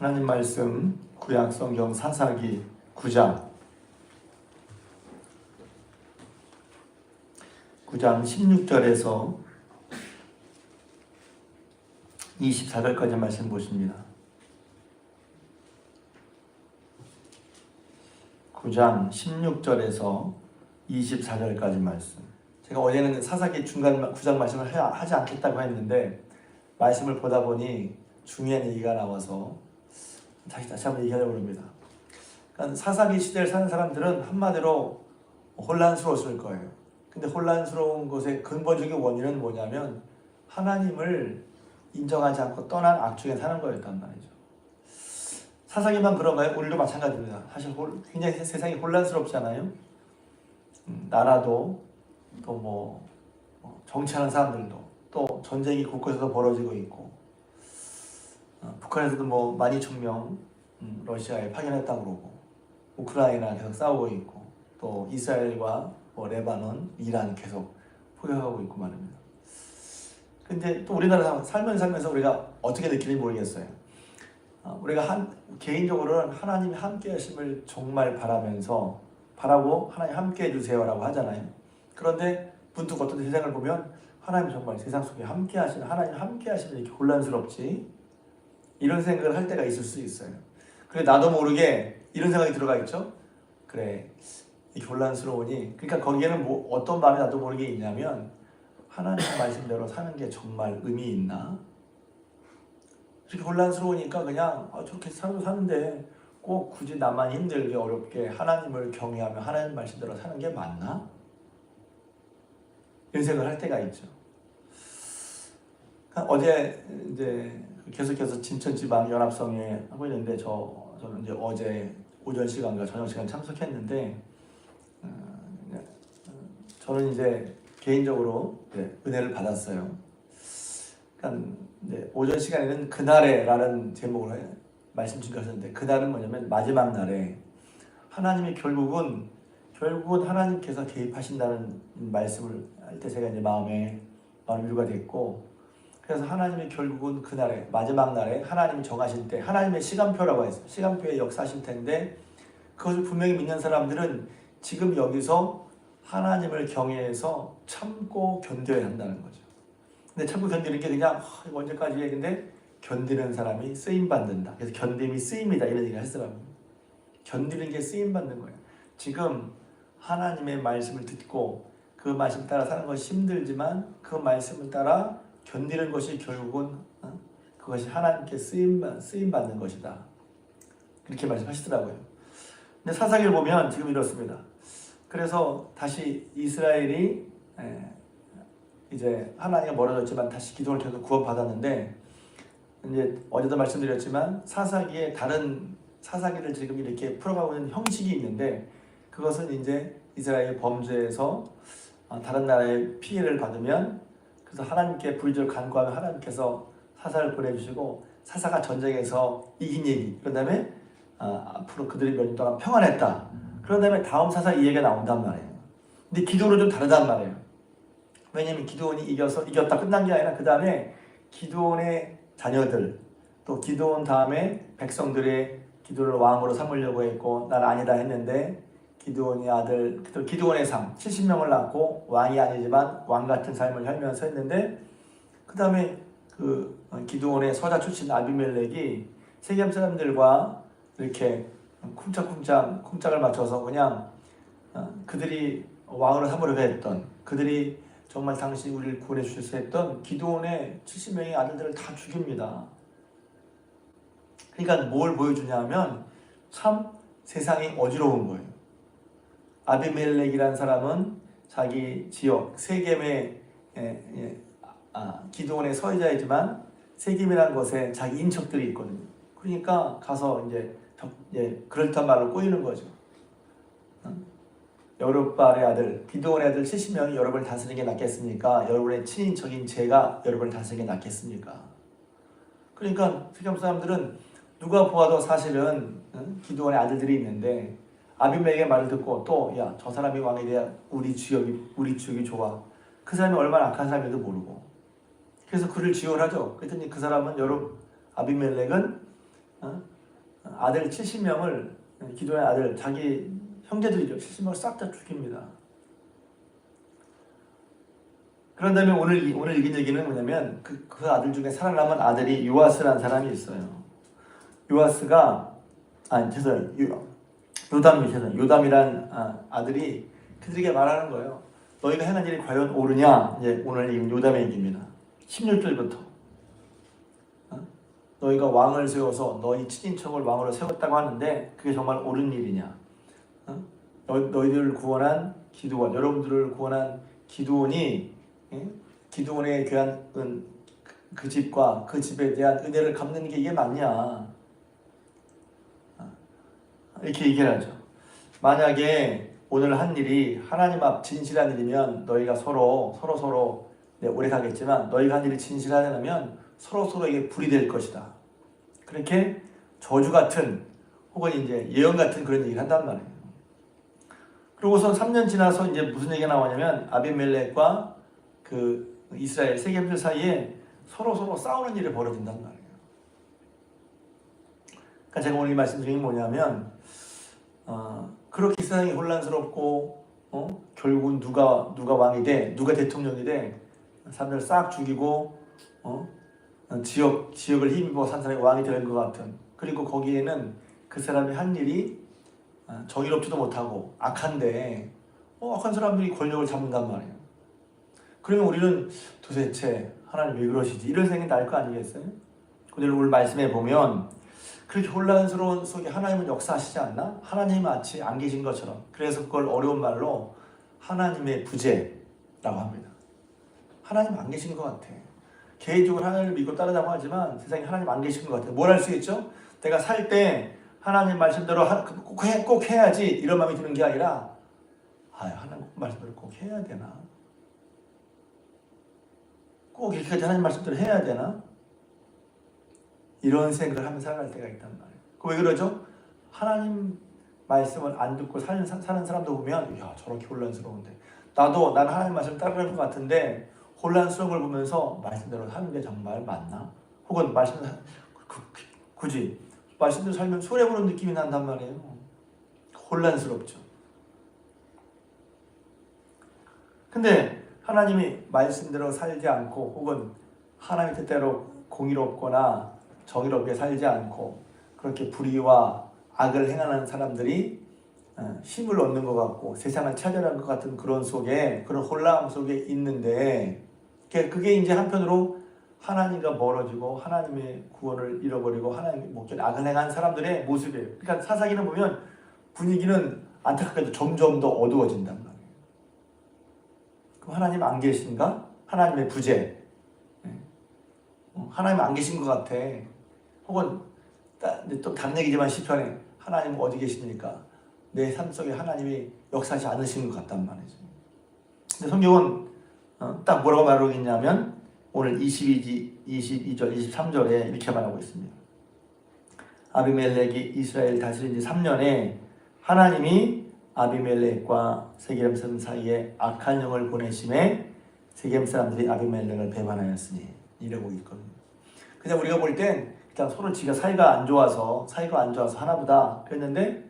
하나님 말씀 구약 성경 사사기 9장 16절에서 24절까지 말씀 보십니다. 9장 16절에서 24절까지 말씀. 제가 어제는 사사기 중간 9장 말씀을 하지 않겠다고 했는데 말씀을 보다 보니 중요한 얘기가 나와서 다시 한번 얘기하려고 합니다. 그러니까 사사기 시대를 사는 사람들은 한마디로 혼란스러웠을 거예요. 근데 혼란스러운 것의 근본적인 원인은 뭐냐면 하나님을 인정하지 않고 떠난 악중에 사는 거였단 말이죠. 사사기만 그런가요? 우리도 마찬가지입니다. 사실 굉장히 세상이 혼란스럽잖아요. 나라도 또 정치하는 사람들도 또 전쟁이 곳곳에서 벌어지고 있고 북한에서도 12,000명 러시아에 파견했다고 그러고 우크라이나 계속 싸우고 있고 또 이스라엘과 레바논, 이란 계속 포격하고 있고 말입니다. 근데 또 우리나라 살면서 우리가 어떻게 느끼는지 모르겠어요. 우리가 개인적으로는 하나님이 함께 하심을 정말 바라고 하나님 함께 해주세요라고 하잖아요. 그런데 문득 어떤 세상을 보면 하나님 정말 세상 속에 함께 하시는 하나님 함께 하시면 이렇게 혼란스럽지? 이런 생각을 할 때가 있을 수 있어요. 그래 나도 모르게 이런 생각이 들어가 있죠. 그래 이렇게 혼란스러우니 그러니까 거기에는 어떤 마음이 나도 모르게 있냐면 하나님 말씀대로 사는 게 정말 의미 있나? 이렇게 혼란스러우니까 그냥 저렇게 사는데 꼭 굳이 나만 힘들게 어렵게 하나님을 경외하며 하나님 말씀대로 사는 게 맞나? 이런 생각을 할 때가 있죠. 어제 이제 계속해서 진천지방연합성회 하고 있는데 저는 이제 어제 오전 시간과 저녁 시간 참석했는데 저는 이제 개인적으로 은혜를 받았어요. 그러니까 오전 시간에는 그날에라는 제목으로 말씀 주셨는데 그날은 뭐냐면 마지막 날에 하나님이 결국은 하나님께서 개입하신다는 말씀을 할 때 제가 이제 마음에 위로가 됐고 그래서 하나님이 결국은 그날에 마지막 날에 하나님이 정하실 때 하나님의 시간표라고 했어요. 시간표에 역사하실 텐데 그것을 분명히 믿는 사람들은 지금 여기서 하나님을 경외해서 참고 견뎌야 한다는 거죠. 근데 참고 견디는 게 그냥 이거 언제까지 해? 근데 견디는 사람이 쓰임받는다. 그래서 견딤이 쓰임이다 이런 얘기를 하시더라고요. 견디는 게 쓰임받는 거예요. 지금 하나님의 말씀을 듣고 그 말씀 따라 사는 것이 힘들지만 그 말씀을 따라 견디는 것이 결국은 그것이 하나님께 쓰임받는 것이다. 그렇게 말씀하시더라고요. 근데 사사기를 보면 지금 이렇습니다. 그래서 다시 이스라엘이 이제 하나님과 멀어졌지만 다시 기도를 통해서 구원받았는데 이제 어제도 말씀드렸지만 사사기에 다른 사사기를 지금 이렇게 풀어가고 있는 형식이 있는데 그것은 이제 이스라엘 범죄에서 다른 나라의 피해를 받으면 그래서 하나님께 불의적으로 간구하면 하나님께서 사사를 보내주시고 사사가 전쟁에서 이긴 얘기 그런 다음에 앞으로 그들이 몇 년 동안 평안했다 그런 다음에 다음 사사 이야기가 나온단 말이에요. 근데 기도는 좀 다르단 말이에요. 왜냐하면 기드온이 이겼다 끝난 게 아니라 그 다음에 기드온의 자녀들 또 기드온 다음에 백성들의 기도를 왕으로 삼으려고 했고 난 아니다 했는데 기드온의 아들 기드온의 삶 70명을 낳고 왕이 아니지만 왕 같은 삶을 살면서 했는데 그 다음에 그 기드온의 서자 출신 아비멜렉이 세겜 사람들과 이렇게 쿵짝을 맞춰서 그냥 그들이 왕으로 삼으려고 했던 그들이 정말 당신 우리를 구원해 주셔서 했던 기드온의 70명의 아들들을 다 죽입니다. 그러니까 뭘 보여주냐면 참 세상이 어지러운 거예요. 아비멜렉이라는 사람은 자기 지역 세겜의 기드온의 서해자이지만 세겜이라는 곳에 자기 인척들이 있거든요. 그러니까 가서 이제 그럴듯한 말로 꼬이는 거죠. 여룹발의 아들 기드온의 아들 70명이 여러분을 다스리는 게 낫겠습니까? 여러분의 친인척인 제가 여러분을 다스리는 게 낫겠습니까? 그러니까 세겜 사람들은 누가 보아도 사실은 기드온의 아들들이 있는데 아비멜렉의 말을 듣고 또 야 저 사람이 왕이 돼야 우리 지역이 좋아. 그 사람이 얼마나 악한 사람인지도 모르고 그래서 그를 지원하죠. 그랬더니 그 사람은 아비멜렉은 아들 70명을 기도의 아들 자기 형제들이죠. 70명을 싹 다 죽입니다. 그런 다음에 오늘 읽은 얘기는 뭐냐면 그 아들 중에 살아남은 아들이 요아스라는 사람이 있어요. 요아스가 요담이란 아들이 그들에게 말하는 거예요. 너희가 행한 일이 과연 옳으냐? 이제 오늘 읽은 요담의 얘기입니다. 16절부터 너희가 왕을 세워서 너희 친인척을 왕으로 세웠다고 하는데 그게 정말 옳은 일이냐? 너희들을 구원한 기드온, 여러분들을 구원한 기드온이 기드온에 대한 그 집과 그 집에 대한 은혜를 갚는 게 이게 맞냐? 이렇게 얘기를 하죠. 만약에 오늘 한 일이 하나님 앞 진실한 일이면 너희가 서로 오래 가겠지만 너희가 한 일이 진실하려면 서로에게 불이 될 것이다. 그렇게 저주 같은 혹은 이제 예언 같은 그런 얘기를 한단 말이에요. 그러고서 3년 지나서 이제 무슨 얘기가 나오냐면 아비멜렉과 그 이스라엘 세겜들 사이에 서로 싸우는 일이 벌어진단 말이에요. 그러니까 제가 오늘 이 말씀 중에 뭐냐면 그렇게 세상이 혼란스럽고 결국은 누가 왕이 돼, 누가 대통령이 돼, 사람들 싹 죽이고 지역을 힘입어 산 사람이 왕이 되는 것 같은, 그리고 거기에는 그 사람이 한 일이 정의롭지도 못하고 악한데 악한 사람들이 권력을 잡는단 말이에요. 그러면 우리는 도대체 하나님 왜 그러시지? 이런 생각이 날 거 아니겠어요? 오늘 말씀에 보면 그렇게 혼란스러운 속에 하나님은 역사하시지 않나? 하나님이 마치 안 계신 것처럼. 그래서 그걸 어려운 말로 하나님의 부재라고 합니다. 하나님 안 계신 것 같아. 개인적으로 하나님을 믿고 따르자고 하지만 세상에 하나님 안 계신 것 같아. 뭘 할 수 있죠? 내가 살 때 하나님 말씀대로 꼭 해야지 이런 마음이 드는 게 아니라 하나님 말씀대로 꼭 해야 되나? 꼭 이렇게까지 하나님 말씀대로 해야 되나? 이런 생각을 하면서 살아갈 때가 있단 말이에요. 왜 그러죠? 하나님 말씀을 안 듣고 사는 사람도 보면 저렇게 혼란스러운데 나는 하나님 말씀 따르는 것 같은데 혼란스러운 걸 보면서 말씀대로 사는 게 정말 맞나? 혹은 굳이 말씀대로 살면 손해보는 느낌이 난단 말이에요. 혼란스럽죠. 근데 하나님이 말씀대로 살지 않고 혹은 하나님의 뜻대로 공의롭거나 정의롭게 살지 않고 그렇게 불의와 악을 행하는 사람들이 힘을 얻는 것 같고 세상을 차지하는 것 같은 그런 혼란 속에 있는데 그게 이제 한편으로 하나님과 멀어지고 하나님의 구원을 잃어버리고 하나님의 목적에 악을 행한 사람들의 모습이에요. 그러니까 사사기는 보면 분위기는 안타깝게도 점점 더 어두워진단 말이에요. 그럼 하나님 안 계신가? 하나님의 부재. 하나님 안 계신 것 같아. 혹은 또 다른 얘기지만 시편에 하나님 어디 계십니까? 내 삶 속에 하나님이 역사하지 않으신 것 같단 말이죠. 근데 성경은 딱 뭐라고 말하고 있냐면 오늘 22절, 23절에 이렇게 말하고 있습니다. 아비멜렉이 이스라엘 다스린 지 3년에 하나님이 아비멜렉과 세겜 사람 사이에 악한 영을 보내심에 세겜 사람들이 아비멜렉을 배반하였으니 이러고 있거든요. 그냥 우리가 볼 땐 일단 서로 사이가 안 좋아서 하나보다 그랬는데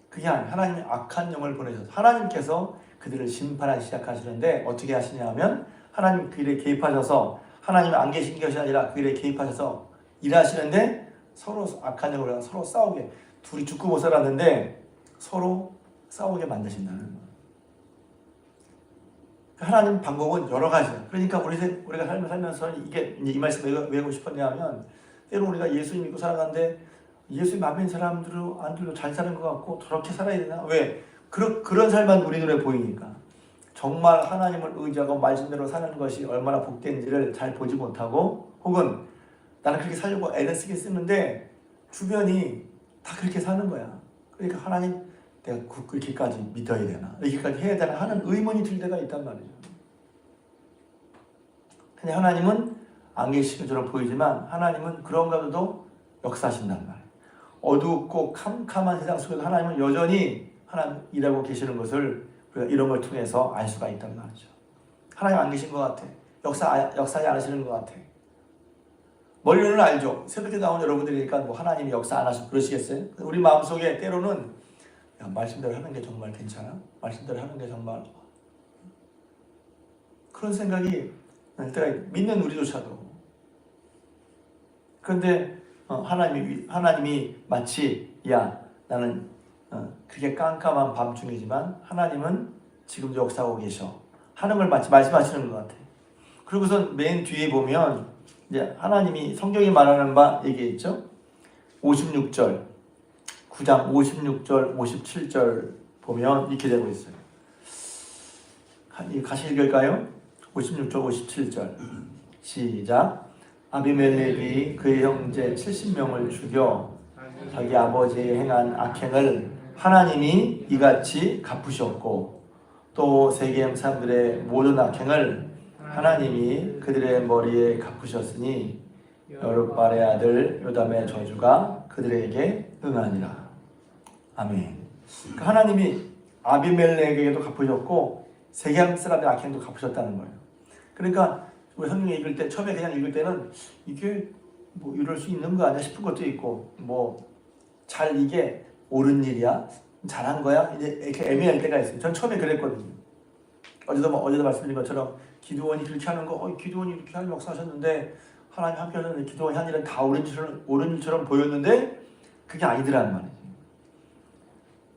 그게 아니에요. 하나님이 악한 영을 보내셔서 하나님께서 그들을 심판하기 시작하시는데 어떻게 하시냐 하면 하나님 그 일에 개입하셔서 하나님이 안 계신 것이 아니라 그 일에 개입하셔서 일하시는데 서로 악한 영으로 서로 싸우게 둘이 죽고 못 살았는데 서로 싸우게 만드신다는 거예요. 하나님 방법은 여러 가지예요. 그러니까 우리가 삶을 살면서 이 말씀을 왜 하고 싶었냐면 때로 우리가 예수님 믿고 살아가는데 예수님 안 믿는 사람들도 잘 사는 것 같고 저렇게 살아야 되나? 왜? 그런 삶만 우리 눈에 보이니까 정말 하나님을 의지하고 말씀대로 사는 것이 얼마나 복된지를 잘 보지 못하고 혹은 나는 그렇게 살려고 애를 쓰는데 주변이 다 그렇게 사는 거야. 그러니까 하나님 내가 그렇게까지 믿어야 되나? 이렇게까지 해야 되나? 하는 의문이 들 때가 있단 말이죠. 근데 하나님은 안 계신 것처럼 보이지만 하나님은 그런 가운데도 역사하신단 말이에요. 어둡고 캄캄한 세상 속에서 하나님은 여전히 하나님 일하고 계시는 것을 우리가 이런 걸 통해서 알 수가 있단 말이죠. 하나님 안 계신 것 같아. 역사하지 않으시는 것 같아. 머리로는 알죠. 새벽에 나온 여러분들이니까 뭐 하나님이 역사 안 하시고 그러시겠어요? 우리 마음속에 때로는 야, 말씀대로 하는 게 정말 괜찮아? 말씀대로 하는 게 정말 그런 생각이 날 때가 믿는 우리조차도. 그런데 하나님이 마치 야 나는 그게 깜깜한 밤중이지만 하나님은 지금도 역사하고 계셔 하는 걸 마치 말씀하시는 것 같아요. 그리고선 맨 뒤에 보면 이제 하나님이 성경이 말하는 바 얘기했죠. 56절 9장 56절 57절 보면 이렇게 되고 있어요. 같이 읽을까요? 56절 57절 시작. 아비멜렉이 그의 형제 70명을 죽여 자기 아버지의 행한 악행을 하나님이 이같이 갚으셨고 또 세겜 사람들의 모든 악행을 하나님이 그들의 머리에 갚으셨으니 여룻발의 아들 요담의 저주가 그들에게 응하니라. 아멘. 하나님이 아비멜렉에게도 갚으셨고 세겜 사람의 악행도 갚으셨다는 거예요. 그러니까 우리 성경 읽을 때 처음에 그냥 읽을 때는 이게 뭐 이럴 수 있는 거 아니야 싶은 것도 있고 뭐 잘 이게 옳은 일이야? 잘한 거야? 이제 이렇게 애매할 때가 있어요. 전 처음에 그랬거든요. 어제도 말씀드린 것처럼 기드온이 그렇게 하는 거, 기드온이 이렇게 하는 역사하셨는데 하나님 한편은 기드온이 한 일은 다 옳은 일처럼 보였는데 그게 아니더라는 말이에요.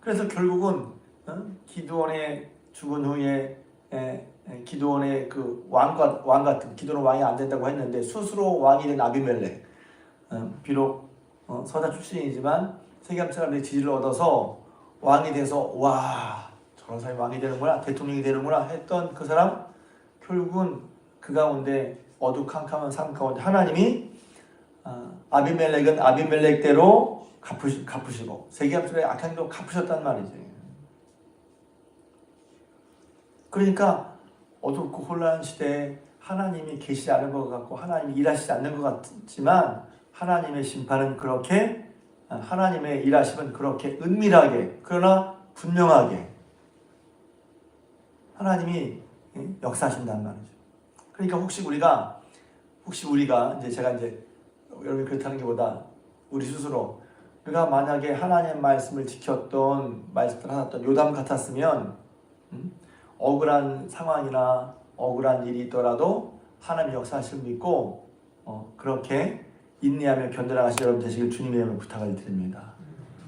그래서 결국은 기드온의 죽은 후에 기드온의 그 왕 같은 기드온 왕이 안 된다고 했는데 스스로 왕이 된 아비멜렉 비록 서자 출신이지만 세겜 사람들의 지지를 얻어서 왕이 돼서 와 저런 사람이 왕이 되는구나 대통령이 되는구나 했던 그 사람 결국은 그 가운데 어두컴컴한 삶 가운데 하나님이 아비멜렉은 아비멜렉대로 갚으시고 세겜 사람의 악행도 갚으셨단 말이지. 그러니까 어둡고 혼란한 시대에 하나님이 계시지 않은 것 같고 하나님이 일하시지 않는 것 같지만 하나님의 심판은 그렇게 하나님의 일하심은 그렇게 은밀하게 그러나 분명하게 하나님이 역사하신다는 말이죠. 그러니까 혹시 우리가 이제 제가 이제 여러분이 그렇다는 게 보다 우리 스스로 우리가 만약에 하나님의 말씀을 지켰던 말씀을 하셨던 요담 같았으면 억울한 상황이나 억울한 일이 있더라도 하나님의 역사하심을 믿고 그렇게 인내하며 견뎌나가실 여러분 되시길 주님의 이름으로 부탁을 드립니다.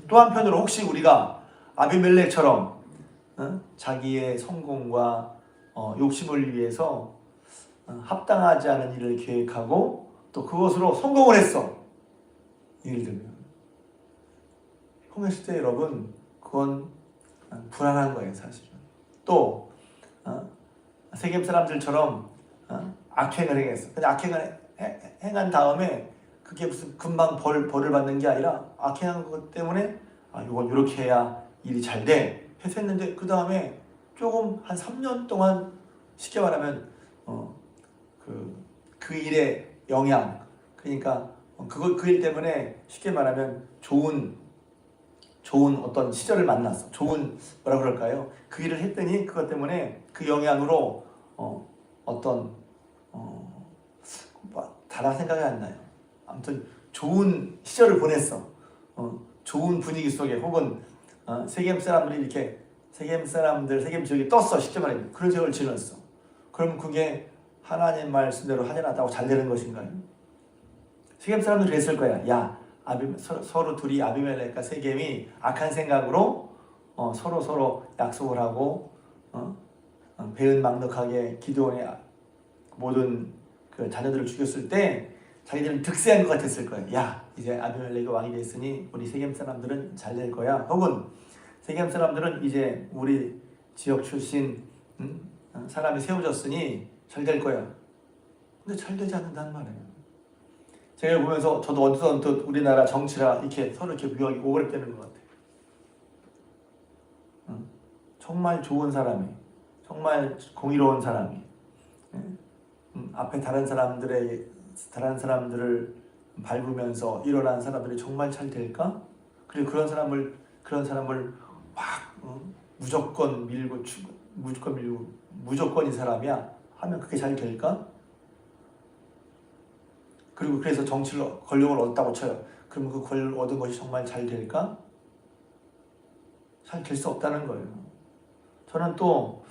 또 한편으로 혹시 우리가 아비멜렉처럼 자기의 성공과 욕심을 위해서 합당하지 않은 일을 계획하고 또 그것으로 성공을 했어. 예를 들면 성공했을 때 여러분 그건 불안한 거예요 사실은. 또 세겜 사람들처럼 악행을 행했어. 근데 악행을 행한 다음에 그게 무슨 금방 벌을 받는 게 아니라 악행한 것 때문에 이건 이렇게 해야 일이 잘 돼 해서 했는데 그 다음에 조금 한 3년 동안 쉽게 말하면 그 일의 영향 그러니까 그 일 때문에 쉽게 말하면 좋은 어떤 시절을 만났어. 좋은 뭐라 그럴까요? 그 일을 했더니 그것 때문에 그 영향으로 다른 생각이 안 나요. 아무튼 좋은 시절을 보냈어. 좋은 분위기 속에 혹은 세겜 사람들이 이렇게 세겜 지역이 떴어. 쉽게 말하면 그런 지역을 지냈어. 그럼 그게 하나님 말씀대로 하지 않았다고 잘 되는 것인가요? 세겜 사람들이 그랬을 거야. 야, 서로 둘이 아비멜렉과 세겜이 악한 생각으로 서로 약속을 하고 배은망덕하게 기드온의 모든 그 자녀들을 죽였을 때 자기들은 득세한 것 같았을 거야. 야, 이제 아비멜렉이 왕이 됐으니 우리 세겜 사람들은 잘 될 거야. 혹은 세겜 사람들은 이제 우리 지역 출신 사람이 세워졌으니 잘 될 거야. 근데 잘 되지 않는다는 말이에요. 제가 보면서 저도 언뜻 우리나라 정치라 이렇게 서로 이렇게 비교하기 오그랩되는 것 같아요. 정말 좋은 사람이, 정말 공의로운 사람이, 앞에 다른 사람들을 밟으면서 일어난 사람들이 정말 잘 될까? 그리고 그런 사람을 막 무조건 밀고 무조건 이 사람이야 하면 그게 잘 될까? 그리고 그래서 정치를 권력을 얻었다고 쳐요. 그럼 그 권력을 얻은 것이 정말 잘 될까? 잘 될 수 없다는 거예요. 저는 또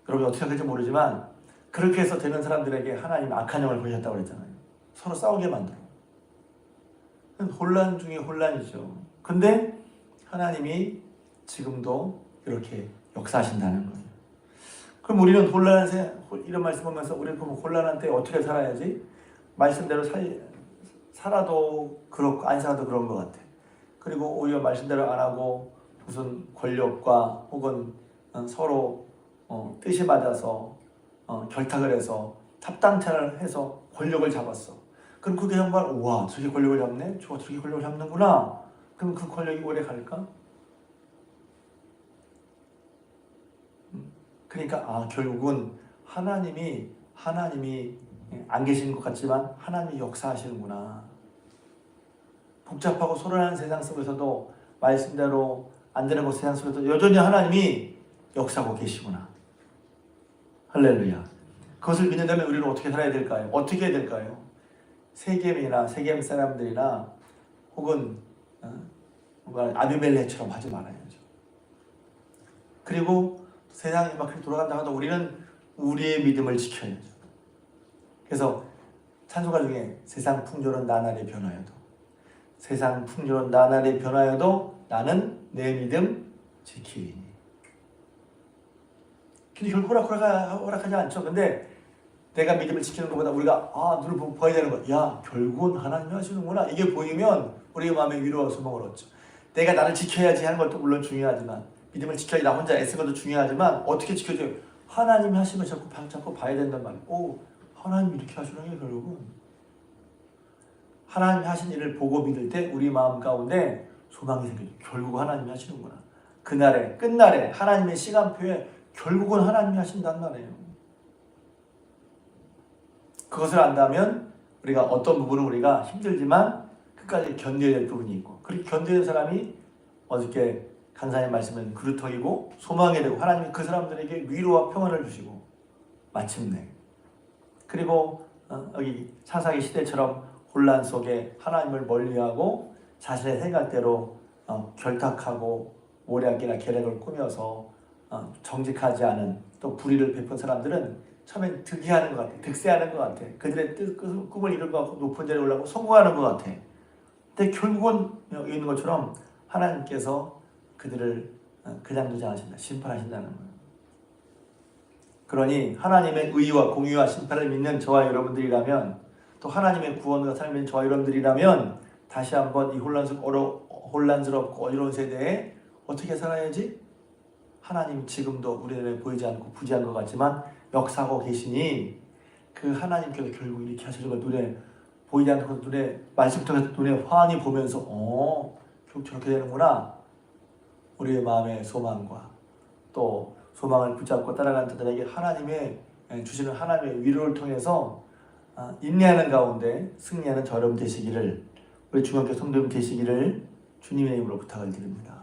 여러분이 어떻게 생각할지 모르지만 그렇게 해서 되는 사람들에게 하나님 악한 영을 보내셨다고 그랬잖아요. 서로 싸우게 만들어. 혼란 중에 혼란이죠. 근데 하나님이 지금도 이렇게 역사하신다는 거예요. 그럼 우리는 이런 말씀 보면서 우리는 그럼 혼란한 때 어떻게 살아야지? 말씀대로 살아도 그렇고 안 살아도 그런 것 같아. 그리고 오히려 말씀대로 안 하고 무슨 권력과 혹은 서로 뜻이 맞아서 결탁을 해서 합당체를 해서 권력을 잡았어. 그럼 그게 정말 우와 저게 권력을 잡네? 저게 권력을 잡는구나. 그럼 그 권력이 오래 갈까? 그러니까 결국은 하나님이 안 계신 것 같지만 하나님이 역사하시는구나. 복잡하고 소란한 세상 속에서도 말씀대로 안 되는 것 세상 속에서도 여전히 하나님이 역사하고 계시구나. 할렐루야. 그것을 믿는다면 우리는 어떻게 살아야 될까요? 어떻게 해야 될까요? 세겜 사람들이나 혹은 아비멜렉처럼 하지 말아야죠. 그리고 세상이 막 그렇게 돌아간다고 우리는 우리의 믿음을 지켜야죠. 그래서 찬송가 중에 세상 풍조는 나날이 변하여도 세상 풍조는 나날이 변하여도 나는 내 믿음 지키리니. 근데 결국 허락하지 않죠. 근데 내가 믿음을 지키는 것보다 우리가 눈을 보고 봐야 되는 거야. 야 결국은 하나님이 하시는구나. 이게 보이면 우리의 마음에 위로와 소망을 얻죠. 내가 나를 지켜야지 하는 것도 물론 중요하지만 믿음을 지켜야지 나 혼자 애쓰는 것도 중요하지만 어떻게 지켜줘요? 하나님이 하시면 자꾸 봐야 된단 말이에요. 하나님이 이렇게 하시는 게 결국은 하나님이 하신 일을 보고 믿을 때 우리 마음 가운데 소망이 생기죠. 결국 하나님이 하시는구나. 그날에 끝날에 하나님의 시간표에 결국은 하나님이 하신단 말이에요. 그것을 안다면 우리가 어떤 부분은 우리가 힘들지만 끝까지 견뎌야 될 부분이 있고 그렇게 견디는 사람이 어저께 강사님 말씀은 그루터기고 소망이 되고 하나님이 그 사람들에게 위로와 평안을 주시고 마침내 그리고 여기 사사기 시대처럼 혼란 속에 하나님을 멀리하고 자신의 생각대로 결탁하고 모략이나 계략을 꾸며서 정직하지 않은 또 불의를 베푼 사람들은 처음엔 득이하는 것 같아. 득세하는 것 같아. 그들의 꿈을 이룬 것 같고 높은 자리에 올라가고 성공하는 것 같아. 근데 결국은 여기 있는 것처럼 하나님께서 그들을 그냥 두지 않으신다. 심판하신다는 거예요. 그러니 하나님의 의와 공의와 심판을 믿는 저와 여러분들이라면 또 하나님의 구원과 삶을 믿는 저와 여러분들이라면 다시 한번 이 혼란스럽고 어려운 세대에 어떻게 살아야지? 하나님 지금도 우리 눈에 보이지 않고 부재한 것 같지만 역사하고 계시니 그 하나님께서 결국 이렇게 하시는 걸 눈에 보이지 않고 눈에 말씀 통해서 눈에 환히 보면서 결국 저렇게 되는구나. 우리의 마음의 소망과 또 소망을 붙잡고 따라가는 자들에게 하나님의 주시는 하나님의 위로를 통해서 인내하는 가운데 승리하는 저 여러분 되시기를 우리 중학교 성도님 되시기를 주님의 이름으로 부탁을 드립니다.